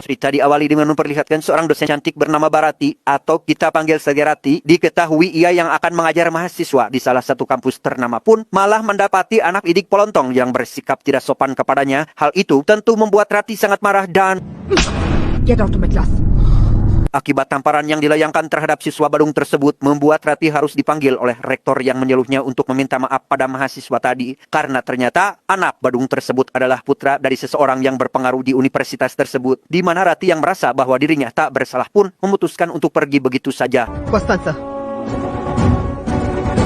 Cerita diawali dengan memperlihatkan seorang dosen cantik bernama Barati atau kita panggil saja Rati. Diketahui ia yang akan mengajar mahasiswa di salah satu kampus ternama pun malah mendapati anak didik polontong yang bersikap tidak sopan kepadanya. Hal itu tentu membuat Rati sangat marah dan Get out of my class. akibat tamparan yang dilayangkan terhadap siswa Badung tersebut membuat Rati harus dipanggil oleh rektor yang menyuruhnya untuk meminta maaf pada mahasiswa tadi karena ternyata anak Badung tersebut adalah putra dari seseorang yang berpengaruh di universitas tersebut, di mana Rati yang merasa bahwa dirinya tak bersalah pun memutuskan untuk pergi begitu saja. Kostanza.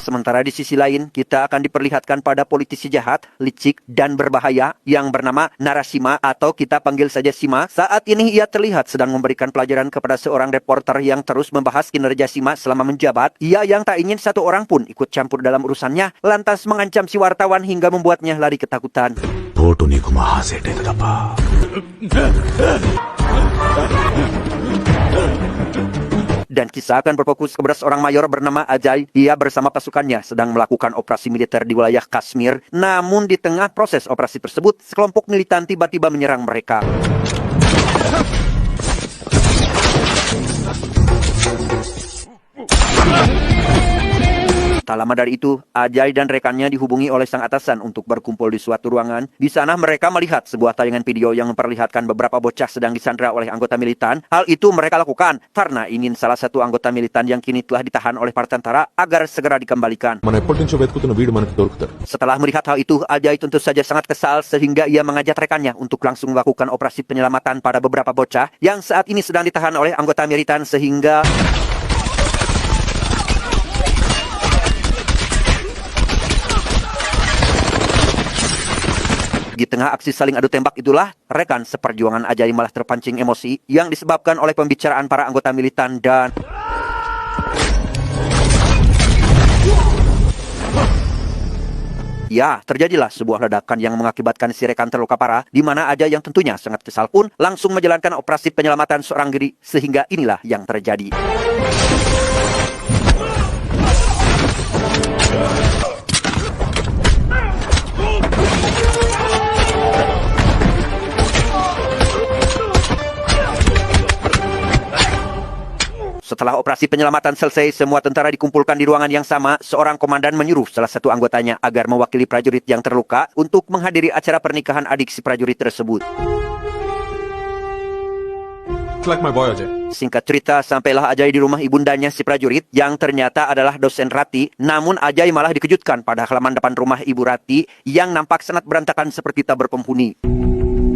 Sementara di sisi lain, kita akan diperlihatkan pada politisi jahat, licik, dan berbahaya yang bernama Narasima atau kita panggil saja Sima. Saat ini ia terlihat sedang memberikan pelajaran kepada seorang reporter yang terus membahas kinerja Sima selama menjabat. Ia yang tak ingin satu orang pun ikut campur dalam urusannya, lantas mengancam si wartawan hingga membuatnya lari ketakutan. Dan kisah akan berfokus kepada seorang mayor bernama Ajay. Ia bersama pasukannya sedang melakukan operasi militer di wilayah Kashmir. Namun di tengah proses operasi tersebut, sekelompok militan tiba-tiba menyerang mereka. Tak lama dari itu, Ajay dan rekannya dihubungi oleh sang atasan untuk berkumpul di suatu ruangan. Di sana mereka melihat sebuah tayangan video yang memperlihatkan beberapa bocah sedang disandra oleh anggota militan. Hal itu mereka lakukan karena ingin salah satu anggota militan yang kini telah ditahan oleh para tentara agar segera dikembalikan. Setelah melihat hal itu, Ajay tentu saja sangat kesal sehingga ia mengajak rekannya untuk langsung melakukan operasi penyelamatan pada beberapa bocah yang saat ini sedang ditahan oleh anggota militan sehingga di tengah aksi saling adu tembak itulah, rekan seperjuangan Ajay malah terpancing emosi yang disebabkan oleh pembicaraan para anggota militan dan ya, terjadilah sebuah ledakan yang mengakibatkan si rekan terluka parah, di mana Ajay yang tentunya sangat kesal pun langsung menjalankan operasi penyelamatan seorang diri, sehingga inilah yang terjadi. Setelah operasi penyelamatan selesai, semua tentara dikumpulkan di ruangan yang sama. Seorang komandan menyuruh salah satu anggotanya agar mewakili prajurit yang terluka untuk menghadiri acara pernikahan adik si prajurit tersebut. Like my boy, Ajay. Singkat cerita, sampailah Ajay di rumah ibundanya si prajurit yang ternyata adalah dosen Rati. Namun Ajay malah dikejutkan pada halaman depan rumah ibu Rati yang nampak sangat berantakan seperti tak berpenghuni.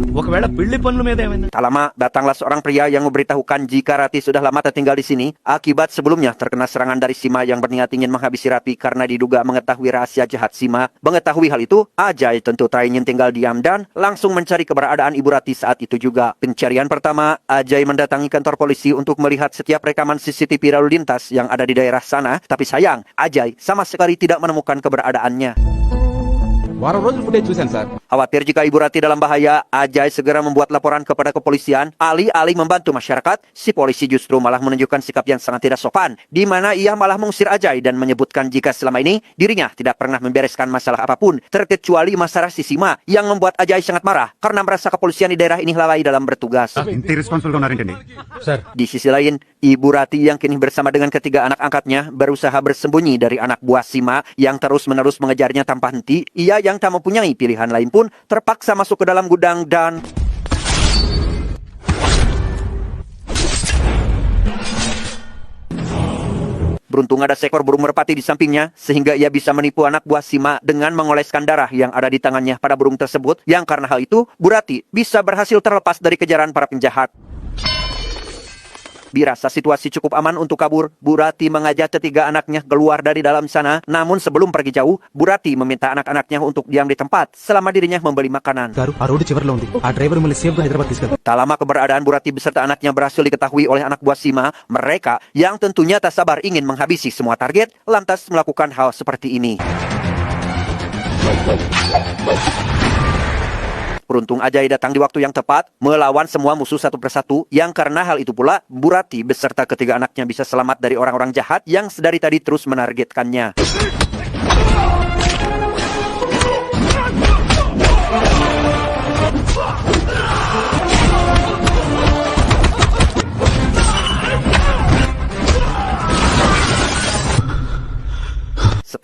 Tak lama, datanglah seorang pria yang memberitahukan jika Rati sudah lama tinggal di sini akibat sebelumnya terkena serangan dari Sima yang berniat ingin menghabisi Rati karena diduga mengetahui rahasia jahat Sima. Mengetahui hal itu, Ajay tentu tak ingin tinggal diam dan langsung mencari keberadaan ibu Rati saat itu juga. Pencarian pertama, Ajay mendatangi kantor polisi untuk melihat setiap rekaman CCTV lalu lintas yang ada di daerah sana. Tapi sayang, Ajay sama sekali tidak menemukan keberadaannya. Khawatir jika ibu Rati dalam bahaya, Ajay segera membuat laporan kepada kepolisian. Alih-alih membantu masyarakat, si polisi justru malah menunjukkan sikap yang sangat tidak sopan, di mana ia malah mengusir Ajay dan menyebutkan jika selama ini dirinya tidak pernah membereskan masalah apapun, terkecuali masalah si Sima, yang membuat Ajay sangat marah karena merasa kepolisian di daerah ini lalai dalam bertugas. Di sisi lain, ibu Rati yang kini bersama dengan ketiga anak angkatnya berusaha bersembunyi dari anak buah Sima yang terus-menerus mengejarnya tanpa henti. Ia yang tak mempunyai pilihan lain pun terpaksa masuk ke dalam gudang dan beruntung ada seekor burung merpati di sampingnya sehingga ia bisa menipu anak buah Sima dengan mengoleskan darah yang ada di tangannya pada burung tersebut, yang karena hal itu Bu Rati bisa berhasil terlepas dari kejaran para penjahat. Dirasa situasi cukup aman untuk kabur, Bu Rati mengajak ketiga anaknya keluar dari dalam sana. Namun sebelum pergi jauh, Bu Rati meminta anak-anaknya untuk diam di tempat selama dirinya membeli makanan. Tak lama keberadaan Bu Rati beserta anaknya berhasil diketahui oleh anak buah Sima. Mereka yang tentunya tak sabar ingin menghabisi semua target, lantas melakukan hal seperti ini. Beruntung Ajay datang di waktu yang tepat, melawan semua musuh satu persatu, yang karena hal itu pula, Bu Rati beserta ketiga anaknya bisa selamat dari orang-orang jahat yang sedari tadi terus menargetkannya.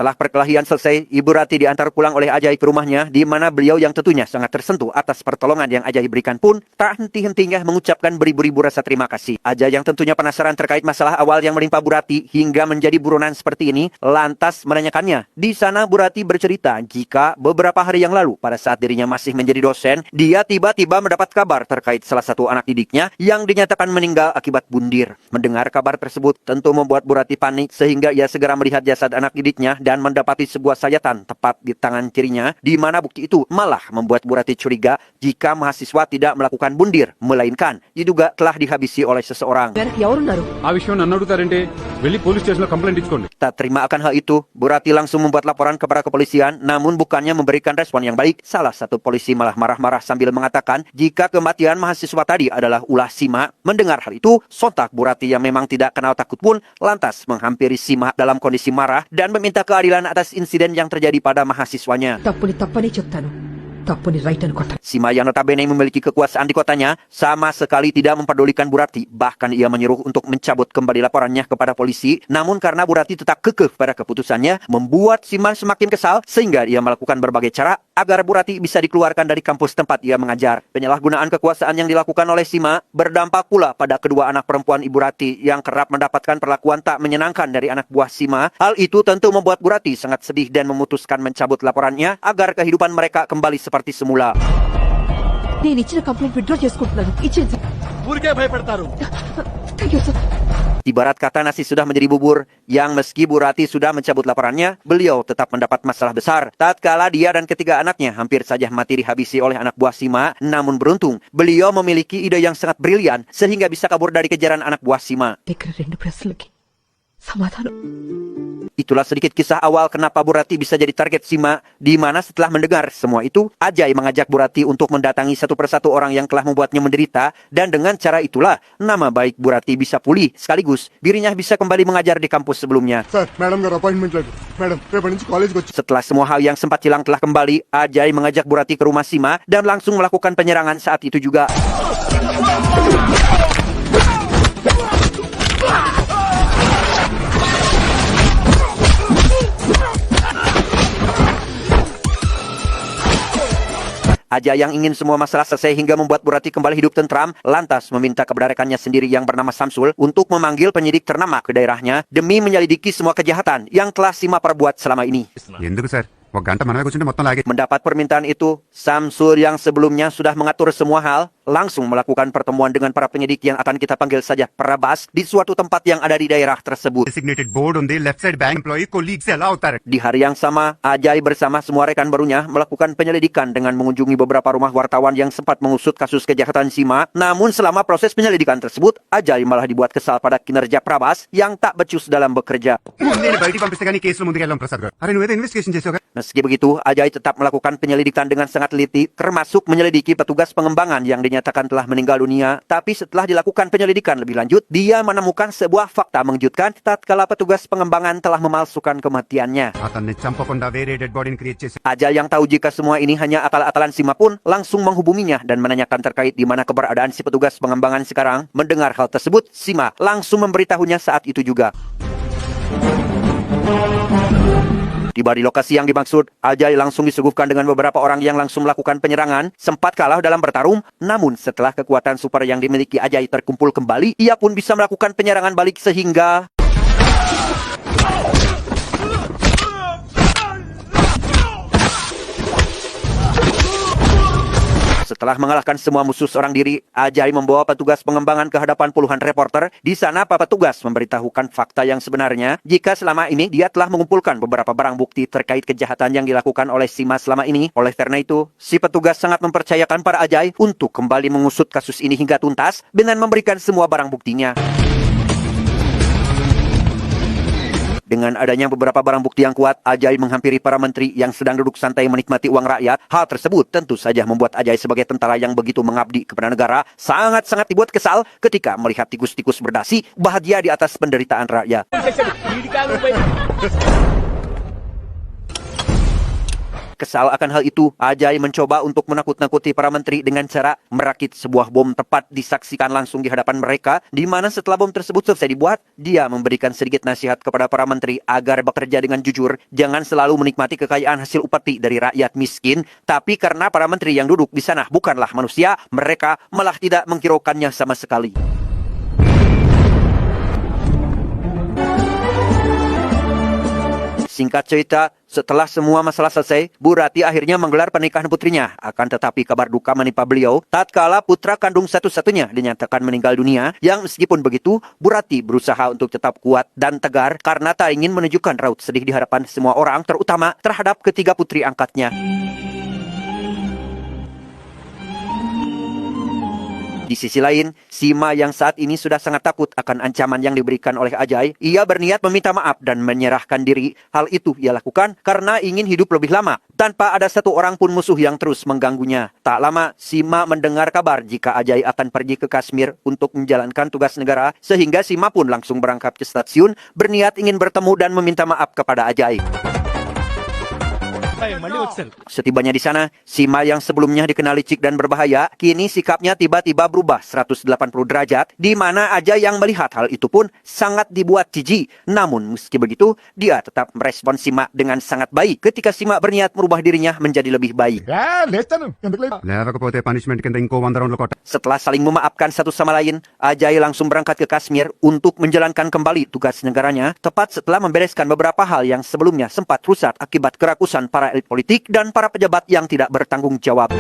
Setelah perkelahian selesai, Ibu Rati diantar pulang oleh Ajai ke rumahnya, di mana beliau yang tentunya sangat tersentuh atas pertolongan yang Ajai berikan pun tak henti-hentinya mengucapkan beribu-ribu rasa terima kasih. Ajai yang tentunya penasaran terkait masalah awal yang menimpa Bu Rati hingga menjadi buronan seperti ini, lantas menanyakannya. Di sana Bu Rati bercerita jika beberapa hari yang lalu pada saat dirinya masih menjadi dosen, dia tiba-tiba mendapat kabar terkait salah satu anak didiknya yang dinyatakan meninggal akibat bundir. Mendengar kabar tersebut tentu membuat Bu Rati panik sehingga ia segera melihat jasad anak didiknya dan mendapati sebuah sayatan tepat di tangan kirinya, di mana bukti itu malah membuat Bu Rati curiga jika mahasiswa tidak melakukan bundir, melainkan diduga telah dihabisi oleh seseorang. వెనక్కి ఎవరున్నారు? ఆ విషయం నన్ను అడుగుతారంటే వెళ్ళి పోలీస్ స్టేషన్లో కంప్లైంట్ ఇచ్చుకోండి. Tak terima akan hal itu, Bu Rati langsung membuat laporan kepada kepolisian, namun bukannya memberikan respon yang baik, salah satu polisi malah marah-marah sambil mengatakan jika kematian mahasiswa tadi adalah ulah Sima. Mendengar hal itu, sontak Bu Rati yang memang tidak kenal takut pun lantas menghampiri Sima dalam kondisi marah dan meminta keadilan atas insiden yang terjadi pada mahasiswanya. తప్పుని తప్పని చెప్తాను, తప్పుని రైట్ అనుకుంటాను. Sima yang notabene memiliki kekuasaan di kotanya sama sekali tidak memperdulikan Bu Rati. Bahkan ia menyuruh untuk mencabut kembali laporannya kepada polisi. Namun karena Bu Rati tetap kekeh pada keputusannya, membuat Sima semakin kesal sehingga ia melakukan berbagai cara agar Bu Rati bisa dikeluarkan dari kampus tempat ia mengajar. Penyalahgunaan kekuasaan yang dilakukan oleh Sima berdampak pula pada kedua anak perempuan Ibu Rati yang kerap mendapatkan perlakuan tak menyenangkan dari anak buah Sima. Hal itu tentu membuat Bu Rati sangat sedih dan memutuskan mencabut laporannya agar kehidupan mereka kembali seperti semula. నేను ఇచ్చిన complaint withdraw చేసుకుంటున్నాను. ఇచ్చేది. ఊరికే భయపెడతారు. Thank you sir. Ibarat kata nasi sudah menjadi bubur, yang meski Bu Rati sudah mencabut laporannya, beliau tetap mendapat masalah besar. Tatkala dia dan ketiga anaknya hampir saja mati dihabisi oleh anak buah Sima, namun beruntung, beliau memiliki ide yang sangat brilian sehingga bisa kabur dari kejaran anak buah Sima. దగ్గర రెండు ప్రశ్నలకి సమాధానం. Itulah sedikit kisah awal kenapa Bu Rati bisa jadi target Sima, di mana setelah mendengar semua itu, Ajai mengajak Bu Rati untuk mendatangi satu persatu orang yang telah membuatnya menderita, dan dengan cara itulah, nama baik Bu Rati bisa pulih, sekaligus dirinya bisa kembali mengajar di kampus sebelumnya. Sir madam గారు అపాయింట్మెంట్ లేదు. మేడం రేపటి నుంచి కాలేజ్కి వచ్చి Setelah semua hal yang sempat hilang telah kembali, Ajai mengajak Bu Rati ke rumah Sima dan langsung melakukan penyerangan saat itu juga. Ajai yang ingin semua masalah selesai hingga membuat Bu Rati kembali hidup tentram, lantas meminta kepada rekannya sendiri yang bernama Samsul untuk memanggil penyidik ternama ke daerahnya demi menyelidiki semua kejahatan yang telah Sima perbuat selama ini. ఎందుకు సార్ ఒక గంట మనమే కూర్చుంటే మొత్తం లాగే Mendapat permintaan itu, Samsul yang sebelumnya sudah mengatur semua hal, langsung melakukan pertemuan dengan para penyidik yang akan kita panggil saja Prabas di suatu tempat yang ada di daerah tersebut. Designated board ఉంది left side bank employee colleagues ఎలా అవుతారు Di hari yang sama, Ajai bersama semua rekan barunya melakukan penyelidikan dengan mengunjungi beberapa rumah wartawan yang sempat mengusut kasus kejahatan Sima. Namun selama proses penyelidikan tersebut, Ajai malah dibuat kesal pada kinerja Prabas yang tak becus dalam bekerja. నేను బయటికి పంపిస్తే కానీ కేసులో ముందుకెళ్ళాం ప్రసాద్ గారు అరే నువ్వేదో ఇన్వెస్టిగేషన్ చేసావు Meski begitu, Ajai tetap melakukan penyelidikan dengan sangat teliti, termasuk menyelidiki petugas pengembangan yang dinyatakan telah meninggal dunia. Tapi setelah dilakukan penyelidikan lebih lanjut, dia menemukan sebuah fakta mengejutkan tatkala petugas pengembangan telah memalsukan kematiannya. అతన్ని చంపకుండా వేరే డెడ్ బాడీని క్రియేట్ చేసి Ajai yang tahu jika semua ini hanya akal-akalan Sima pun langsung menghubunginya dan menanyakan terkait di mana keberadaan si petugas pengembangan sekarang. Mendengar hal tersebut, Sima langsung memberitahunya saat itu juga. Tiba di lokasi yang dimaksud, Ajai langsung disuguhkan dengan beberapa orang yang langsung melakukan penyerangan. Sempat kalah dalam bertarung, namun setelah kekuatan super yang dimiliki Ajai terkumpul kembali, ia pun bisa melakukan penyerangan balik sehingga... Setelah mengalahkan semua musuh seorang diri, Ajai membawa petugas pengembangan ke hadapan puluhan reporter. Di sana, Pak Petugas memberitahukan fakta yang sebenarnya jika selama ini dia telah mengumpulkan beberapa barang bukti terkait kejahatan yang dilakukan oleh Sima selama ini. Oleh karena itu, si petugas sangat mempercayakan para Ajai untuk kembali mengusut kasus ini hingga tuntas dengan memberikan semua barang buktinya. Dengan adanya beberapa barang bukti yang kuat, Ajai menghampiri para menteri yang sedang duduk santai menikmati uang rakyat. Hal tersebut tentu saja membuat Ajai sebagai tentara yang begitu mengabdi kepada negara sangat-sangat dibuat kesal ketika melihat tikus-tikus berdasi bahagia di atas penderitaan rakyat. Kesal akan hal itu, Ajay mencoba untuk menakut-nakuti para menteri dengan cara merakit sebuah bom tepat disaksikan langsung di hadapan mereka, di mana setelah bom tersebut selesai dibuat, dia memberikan sedikit nasihat kepada para menteri agar bekerja dengan jujur, jangan selalu menikmati kekayaan hasil upeti dari rakyat miskin, tapi karena para menteri yang duduk di sana bukanlah manusia, mereka malah tidak menghiraukannya sama sekali. Singkat cerita, setelah semua masalah selesai, Bu Rati akhirnya menggelar pernikahan putrinya. Akan tetapi kabar duka menimpa beliau tatkala putra kandung satu-satunya dinyatakan meninggal dunia, yang meskipun begitu, Bu Rati berusaha untuk tetap kuat dan tegar karena tak ingin menunjukkan raut sedih di hadapan semua orang, terutama terhadap ketiga putri angkatnya. Di sisi lain, Sima yang saat ini sudah sangat takut akan ancaman yang diberikan oleh Ajay, ia berniat meminta maaf dan menyerahkan diri. Hal itu ia lakukan karena ingin hidup lebih lama, tanpa ada satu orang pun musuh yang terus mengganggunya. Tak lama, Sima mendengar kabar jika Ajay akan pergi ke Kashmir untuk menjalankan tugas negara, sehingga Sima pun langsung berangkat ke stasiun, berniat ingin bertemu dan meminta maaf kepada Ajay. Setibanya di sana, Sima yang sebelumnya dikenal licik dan berbahaya, kini sikapnya tiba-tiba berubah 180 derajat, di mana Ajay yang melihat hal itu pun sangat dibuat jijik. Namun meski begitu, dia tetap merespon Sima dengan sangat baik ketika Sima berniat merubah dirinya menjadi lebih baik. లేవకపోతే పనిష్మెంట్ కింద ఇంకో 100 రౌండ్లు కొట్ట Setelah saling memaafkan satu sama lain, Ajay langsung berangkat ke Kashmir untuk menjalankan kembali tugas negaranya, tepat setelah membereskan beberapa hal yang sebelumnya sempat rusak akibat kerakusan para elit politik dan para pejabat yang tidak bertanggung jawab.